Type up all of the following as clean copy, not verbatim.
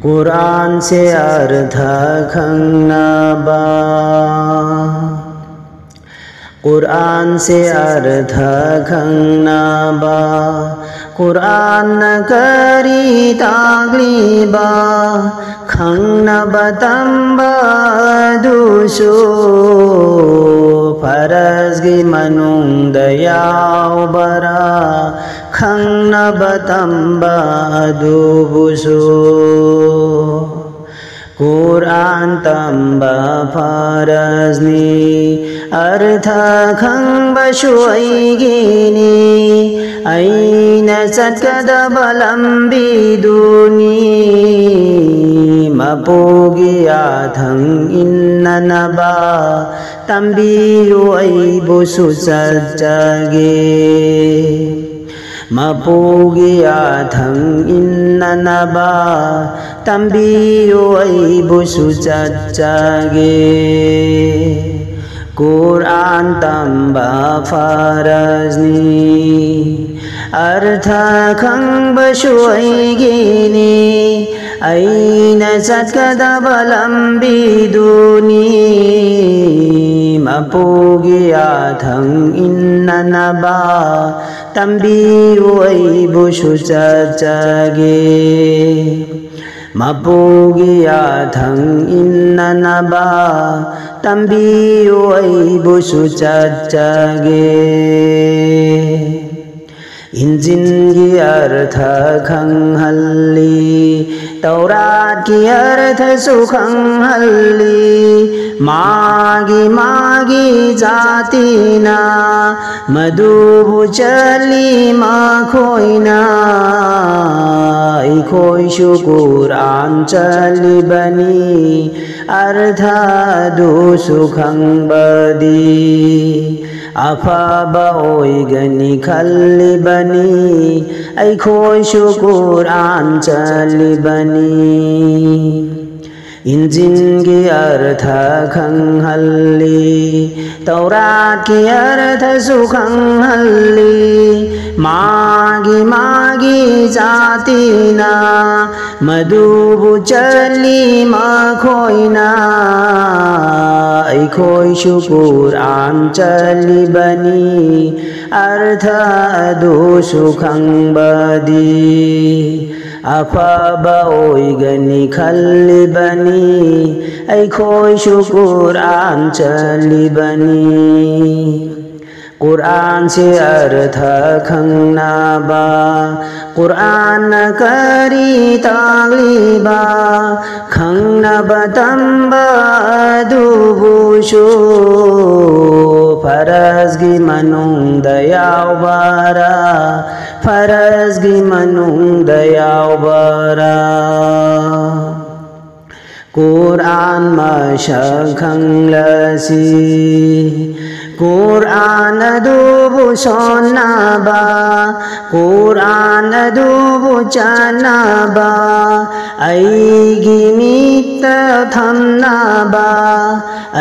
कुरान से अर्थ खंगनबा कुरान से अर्थ खंगनबा कुरान करी ताग्लिबा खंगनबा तंबा दुसो फरजगी मनुंग दयावबरा खंगनबा तंबा दुबुसो कुरान तंबा फरजनी अर्थ खंगबशुइगिनी ऐन सत्कदबलंबिदुनी मपोगिया थंग इन्ननबा तंबियु ऐबुसु सज्जगे मपोगिया थंग इन्ननबा तंबियु ऐबुसु सज्जगे कुरान तंबा फरजनी अर्थ खंगबशुइगिनी ऐन सत्कदबलंबिदुनी मपोगिया थंग इन्ननबा तंबियु ऐबुसु सज्जगे मपोगिया थंग इन्ननबा तंबियु ऐबुसु सज्जगे इंजिन की अर्थ खंगहल्ली तौरात की अर्थ सुखंगहल्ली मागी मागी जातीना मधुबु चली माखोइना इखोइशु कुरान चली बनी अर्थ दु सुखंगबदी अफाबा ओइगनी खल्ली बनी ऐखोइशु कुरान चली बनी इंजिन की अर्थ खंगहल्ली तौरात की अर्थ सुखंगहल्ली मागी मागी जातीना मधुबु चली माखोइना ऐखोइशु कुरान चली बनी अर्थ दु सुखंगबदी अफाबा ओइगनी खल्ली बनी ऐखोइशु कुरान चली बनी कुरान से अर्थ खंगनबा कुरान करी ताग्लिबा खंगनबा तंबा दुबुसो फरजगी मनुंग दयावबरा फरजगी मनुंग दयावबरा कुरान मशखंगलसी कुरान दुबु सोनाबा कुरान दुबु चनाबा ऐगी मित थमनाबा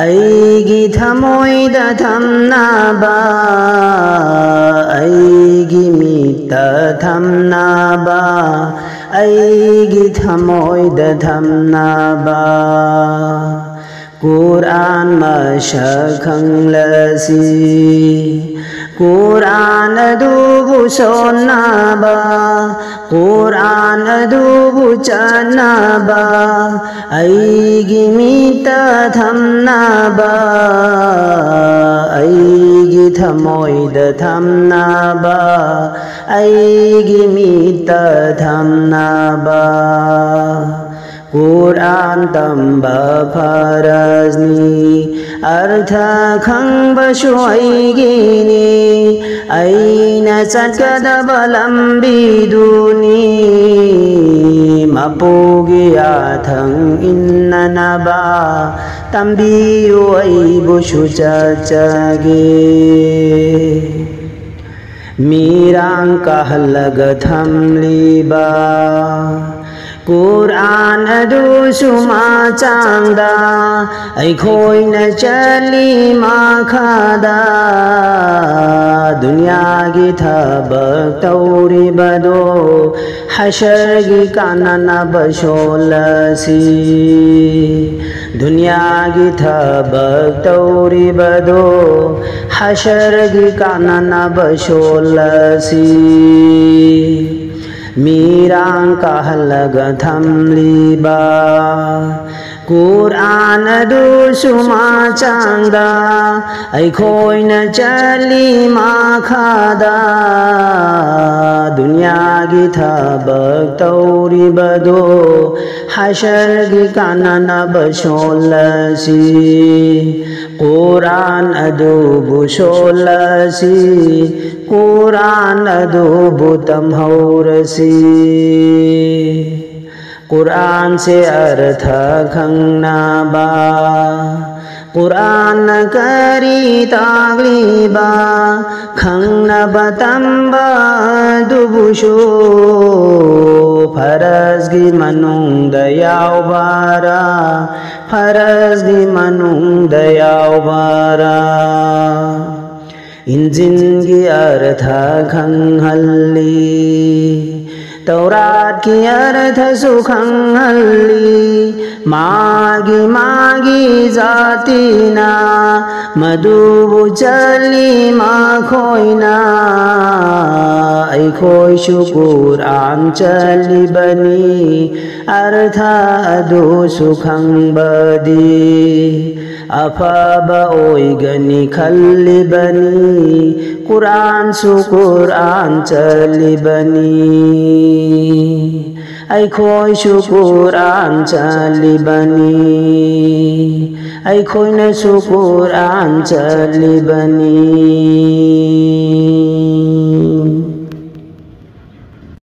ऐगी थमोइद थमनाबा ऐगी मित थमनाबा ऐगी थमोइद थमनाबा कुरान मशखंगलसी कुरान दुबु सोनाबा कुरान दुबु चनाबा ऐगी मित थमनाबा ऐगी थमोइद थमनाबा ऐगी मित थमनाबा कुरान तंबा फरजनी अर्थ खंगबशुइगिनी ऐन सत्कदबलंबिदुनी मपोगिया थंग इन्ननबा तंबियु ऐबुसु सज्जगे मीरांग कहलग थमलिबा Quran adu suma changda aikhoi na chali makhada dunya gi thabak tauri bado hashar gi kanana basholasi dunya gi thabak tauri bado hashar gi kanana basholasi Mirang kahlaga thamliba Quran adu suma changda aikhoi na chali makhada dunya gi thabak tauri bado hashar gi kanana basholasi Quran adu busholasi Quran adu butam haurasi Quran se artha khangna ba Quran kari tagliba khangna batamba dubusho faraz gi manung dayaw bara faraz gi manung dayaw bara Injin ki artha khanghalli Taurat ki artha sukhanghalli Magi zatina Madhubu chali makhoina Aikhoi shukur an chali bani Artha adu sukhang badi Afaba oigani khalli bani Quran su Quran chali bani Aikhoi su Quran chali bani Aikhoi na su Quran chali bani